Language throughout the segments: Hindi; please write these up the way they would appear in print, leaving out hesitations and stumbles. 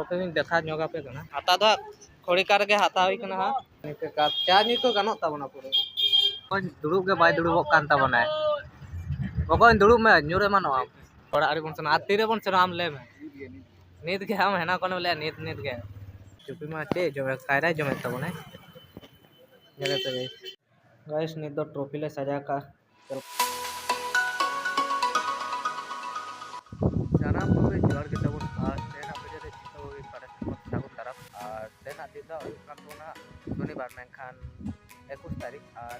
ट्रॉफी में देखा जोगा पे कना हाता दो खोड़िका रे हाता हुई कना हा निके का चा नी तो गानो ताबना पूरे कोन दुड़ुब के बाय दुड़ुब कान ताबना बकोन दुड़ुब में न्यूरे मानो आम थोड़ा अरे बन सना तीरे बन सराम ले में नीत के हम हेना कोन बोले नीत नीत के चुपी मा चे जो कायरा जो में ताबना जरे पे गाइस नीत दो ट्रॉफी ले सजा का सारा को जोड़ के तबन और तेना बजे रे चितो वी पारे सागुन तरफ और तेना दिन दा कान तोना शनिवार मेनखान 21 तारीख और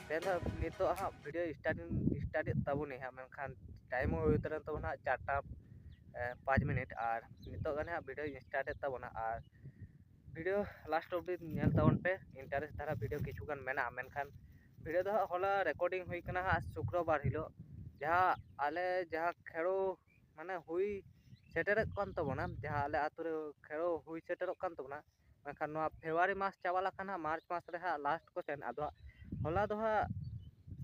तेना नितो हा वीडियो स्टार्ट तबुनी हा मेनखान टाइम हो उतर तबना 4:05 मिनट और नितो गने हा वीडियो स्टार्ट तबना और वीडियो लास्ट ऑफ नेल तबन पे इंटरेस्ट धारा वीडियो किछु गान मेना मेनखान वीडियो दो होला रिकॉर्डिंग हुई कना हा शुक्रवार हिलो जहाँ आले जहाँ खेड़ो माने हुई सेटर कान तबना जहाँ आले आतुरे खेड़ो हुई सेटर कान तबना मेनखान नोआ फेब्रुआरी मास चावाला खाना मार्च मास रे हा लास्ट को सेन आदो होला दो हा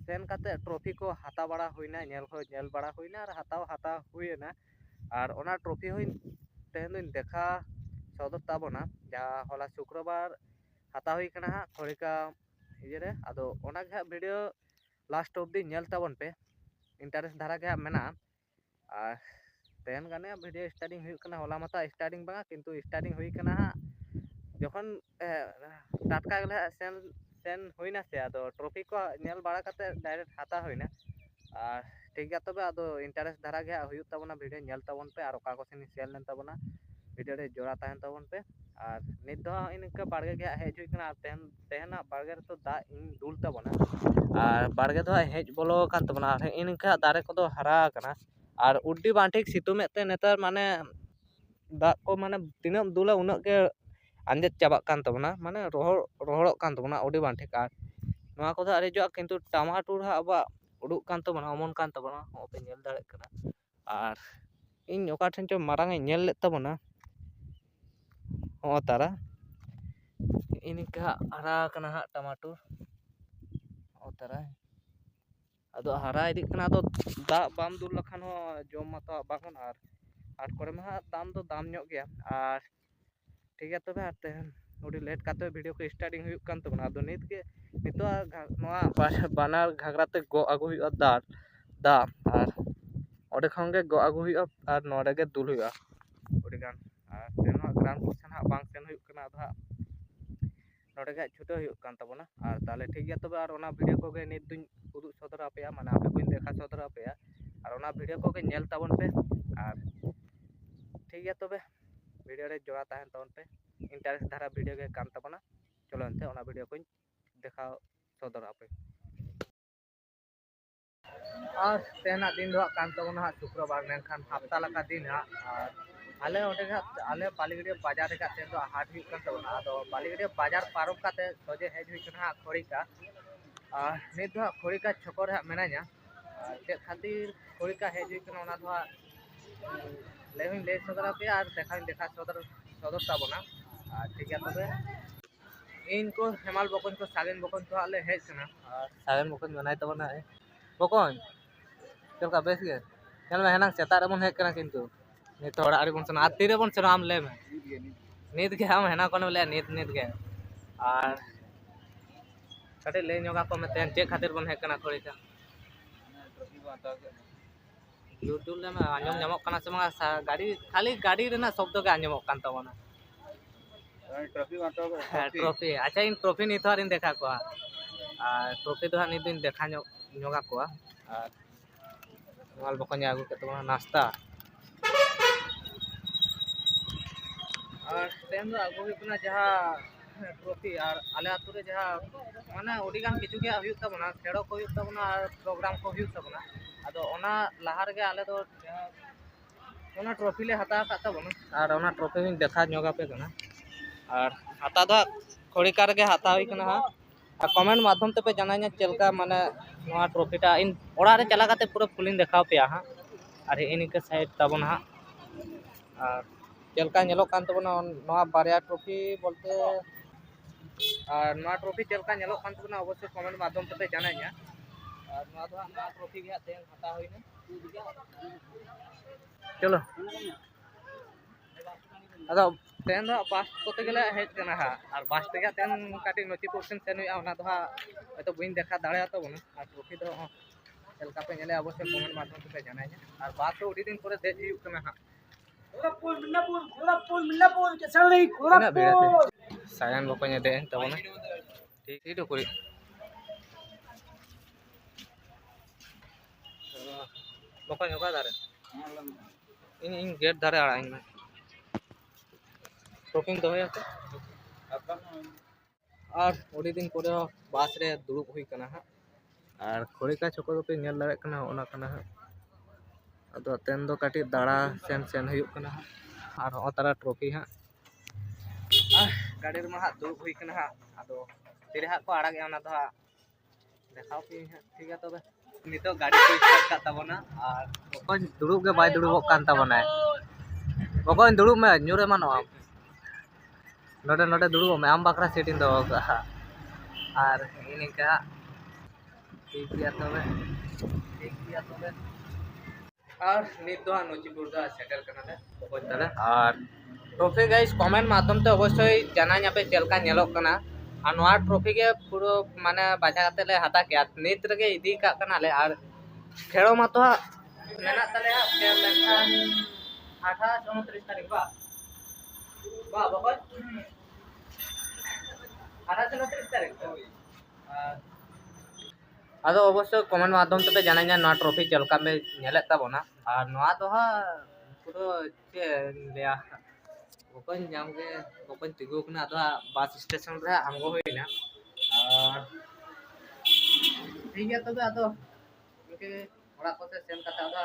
सेन काते ट्रॉफी को हाता बड़ा हुईना नेल बड़ा हुईना और हाता हुईना और ओना ट्रॉफी हुई तेन दिन देखा सदर ताबना जहाँ होला शुक्रवार हाता हुई कना हा खोड़िका इजे आदो ओना के वीडियो लास्ट ऑफ दी नेल ताबन पे इंटरेस्ट धारा के मेना और तेन गाने वीडियो स्टार्टिंग हुई कना होला माता स्टार्टिंग बा किंतु स्टार्टिंग हुई कना जखन टाटका गले सेन हुईना से आदो ट्रॉफी को नेल बड़ा काते डायरेक्ट हाता हुईना और ठीक गया तबे आदो इंटरेस्ट धारा के हुई ताबना वीडियो नेल ताबन पे और ओका को सेन शेयर लेन ताबना वीडियो रे जोड़ा ताहन ताबन पे और नित दो इनका बाड़गे के हेज हुई कना तेहना बाड़गे तो दा इन दुल ताबना और बाड़गे दो हेज बोलो कान ताबना इनका दारे को दो हरा कना और उड्डी बांठिक सितुमेत ते नेतार माने दा को माने तिना दुला उना के अंजेद चाबा कान ताबना माने रोहड़ो कान ताबना उड्डी बांठिक और नोआ को अरे जो किंतु टमाटो हा अब उडुक कान ताबना अमन कान ताबना हो पे नेल दाड़े कना और इन ओका ठन चो मारांग नेल ले ताबना हो तारा इनका हरा कना हा टमाटो हो तारा अदो हरा इदी कना दो दा बाम दुल लखन हो जम मतो बागन और हाट करे में दाम दो दाम ᱧᱚᱜ गया और ठीक है तबे आते हैं उडी लेट काते वीडियो को स्टार्टिंग हुई कान तबना अदो नित के नितो नोआ बानार घागरा ते गो आगु हुई दा और ओडे खन के गो आगु हुई और नोडे के दुल हुई उडी गान और तेनो ग्राउंड पोजीशन हा बांग सेन हुई कना अदा नोडे के छुटे हुई कान तबना और ताले ठीक गया तबे और ओना वीडियो को के नित दुन उदु सदर आपया माने आपे को देखा सदर आपया और ओना वीडियो को के नेल ताबन पे और ठीक गया तबे वीडियो रे जोड़ा ताहन ताबन पे इंटरेस्ट धारा वीडियो के कान ताबना चलो अंते ओना वीडियो को देखा सदर आपे और तेना दिन दो कान ताबना शुक्रवार मेनखान हफ्ता लका दिन हा और आले ओडे आले बालीगड़िया बाजार रे काते दो हाट हुई कान ताबना आदो बालीगड़िया बाजार पारम काते सोजे हेज हुई कना खोड़िका और नित दो खोड़िका छको रे मेनाया चे खातिर खोड़िका हेज हुई कना ओना दो लेहिन ले सदर पे और देखा सदर ताबना ठीक है तबे इनको हेमाल बकन को सागन बकन को आले हेज कना और सागन बकन बनाय तबना बकन चलका बेस गे चल में हेना सेता रे बन हेज कना किंतु नित थोड़ा अरे बन सना तीरे बन सराम ले में नीत के हम हेना कोन बोले नीत के और कटे ले जोगा को में चे खातिर बन हेज कना खोड़ी का यूट्यूब ले में आंजम जामक कना से मा गाड़ी खाली गाड़ी रे ना शब्द के आंजमक कान तबना ट्रॉफी अच्छा इन ट्रॉफी नित हरिन देखा को और ट्रॉफी दो नित दिन देखा जोगा को और माल बकन आगु के तबना नाश्ता और तेन दो आगु हुई कना जहां ट्रॉफी और आले आतु रे जहां माने ओडी गान किछु के हुई तबना खेड़ो को हुई तबना प्रोग्राम को हुई तबना आदो ओना लहार के आले दो ओना ट्रॉफी ले हता का तबना और ओना ट्रॉफी में देखा जोगा पे कना और हाता दो खोड़िका रे हाता हुई कना और कमेंट माध्यम ते पे जानाइना चलका माने नोआ ट्रॉफीटा इन ओड़ा रे चला काते पूरा फुलिंग देखाव पे हा और इनके साइड तबना और चलका नेलो कान तबना नोआ बारिया ट्रॉफी बोलते और नोआ ट्रॉफी चलका नेलो कान तबना अवश्य कमेंट माध्यम ते पे जानाइना और नोआ दो नोआ ट्रॉफी के तेन हता होइना चलो अदो तेन दो बास कोते गेले हेज कना हा और बास तेगा तेन काटी नोची पोर्शन सेन हुआ ओना दो हा हयतो बइन देखा दाड़े तो बना और ट्रॉफी दो चलका पे नेले अवश्य कमेंट माध्यम पे जानाइए और बात तो उडी दिन परे देज हुई कना हा मिदनापुर कैसा नहीं सायन बको दे तबना ठीक ही तो करी बको योगा दारे इन गेट दारे आड़ाइन में ट्रॉफी दोया तो और उडी दिन परे बास रे दुड़ुब हुई कना हा और खड़िका चको पे नेल दाड़े कना ओना कना हा अदो तेन दो काटी दाड़ा सेन सेन हुई कना हा और तारा ट्रॉफी हा गाड़ी रे दुड़ुब हुई कना हा अदो तिरे हा को आड़ागे ओना दो हा देखाओ पे ठीक है तबे नितो गाड़ी को स्टार्ट का तबना और बको दुड़ुब के बाय दुड़ुब कान तबना बको दुड़ुब में न्यूरे मानो नोडे नोडे दुड़ुब में आम बाकरा सीटिंग दो और इनका ठीक गया तबे और नित दो नोचिपुर दा सेटल करना है बको तले और ट्रॉफी गाइस कमेंट माध्यम ते अवश्य जाना पे चलका नेलो कना और नोआ ट्रॉफी के पूरा माने बाजा काते ले हाता के नित रगे इदी का कना ले और खेड़ो मा तो मेना तले खेल लेखान 28 29 तारीख बा बको 28 29 तारीख अदो अवश्य कमेंट माध्यम ते जाना ना ट्रॉफी चलका में नेले ताबोना और नोआ तो हा पूरा चे लिया बकन जाम के बकन तिगु कना अदो बस स्टेशन रे आंगो होइना और ठीक है तबे अदो इनके ओड़ा कोते सेन कथा अदो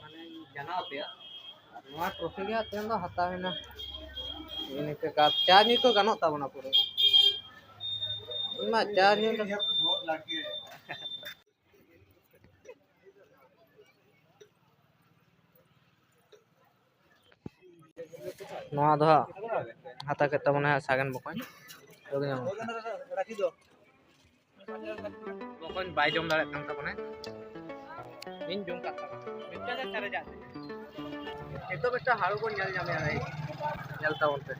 माने जानाव पेया नोआ ट्रॉफी के तेन दो हतावेना इनके का चार्ज को गानो ताबोना पूरा इमा चार्ज बहुत लागी नोआ दो हाता के तबना सागन बकन राखी दो बकन बाय जम दाड़े कान तबना इन जम का मिटा ले सारे जाते एतो बेटा हाड़ो को नेल जामे रे नेलता बोलते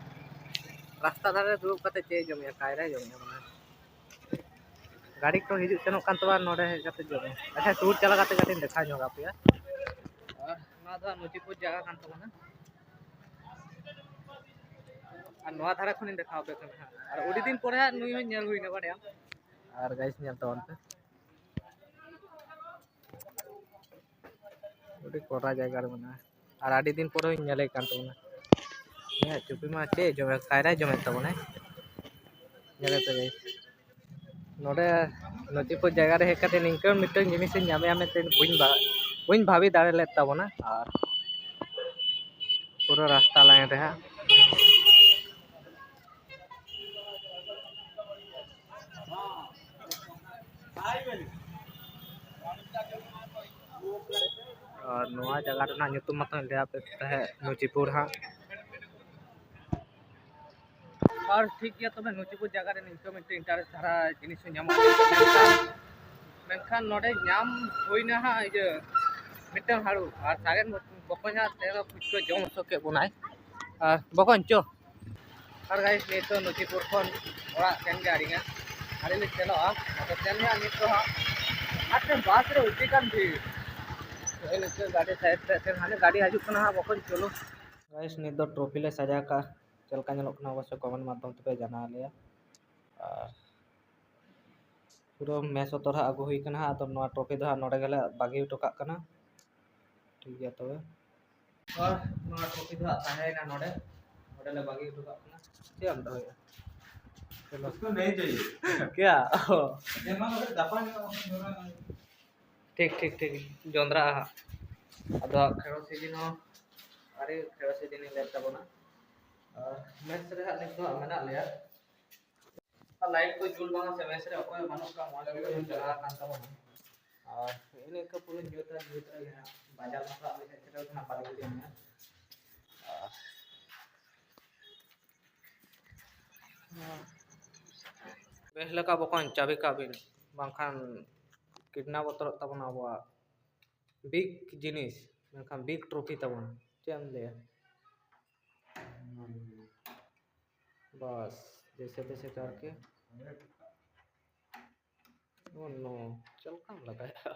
रास्ता धारे दुब कते चे जमे कायरे जमे बना गाड़ी को हिजु सेनो कान तबा नोडे कते जमे अच्छा टूर चला कते कते देखा जोगा पे ना दा नोचिपुर जगह कान तबना और नोआ धारा खनि देखाव पे कना और उडी दिन परे नुई हो नेल हुई ना बाड़या और गाइस नेल तवन पे उडी कोरा जायगा रे बना और आडी दिन परे नेले कान तबना ये चुपी मा चे जमे कायरा जमे तबना नेले तो गाइस नोडे नोचिपुर जगह रे हेकते निंकन मिटन जिनिस नामे आमे तेन बुइन भाभी दाड़े ले तबना और पूरा रास्ता लाइन रे और नोआ जगह रना nyutum मत ले पे है नोचिपुर हा और ठीक गया तबे नोचिपुर जगह रे निंको मिट इंटरेस्ट धारा जिनिस नाम मेनखान नोडे नाम होइना हा इजे मिटन हाड़ू और सागन बकन हा तेरो कुछ को जम सके बनाय और बकन चो और गाइस ने तो नोचिपुर खन ओड़ा सेन गाड़ीगा आरे ले चलो आ तो सेन हा नित तो हा आते बास रे उठी कान भी गाड़ी साइड से हाने गाड़ी हजू कना हा बकन चलो गाइस नित दो ट्रॉफी ले सजा का चलका नेलोक ना अवश्य कमेंट माध्यम ते जाना लिया और पूरा मैच तोरा अगु हुई कना तो नोआ ट्रॉफी दो नोडे गेले बागी टोका कना ठीक है तबे और नोआ ट्रॉफी दो ताहे ना नोडे नोडे ले बागी टोका कना के हम दो चलो उसको नहीं चाहिए क्या ठीक ठीक ठीक जोंद्रा अदो खेलो सीजन हो अरे खेलो सीजन ले तबना और मैच रे हाने तो मेना लिया लाइट को जुल बांगा से मैच रे अकोय मानो का मौज को चला कान तबना और इने का पूरा जोता है बाजार में तो आले से ना पाली के में बेहला का बकन चाबी का बिन बांखान किडना बतर तबना बा बिग जिनिस मेनखान बिग ट्रॉफी तबन चेम ले बस जैसे तैसे करके। Oh no! चल काम लगाया।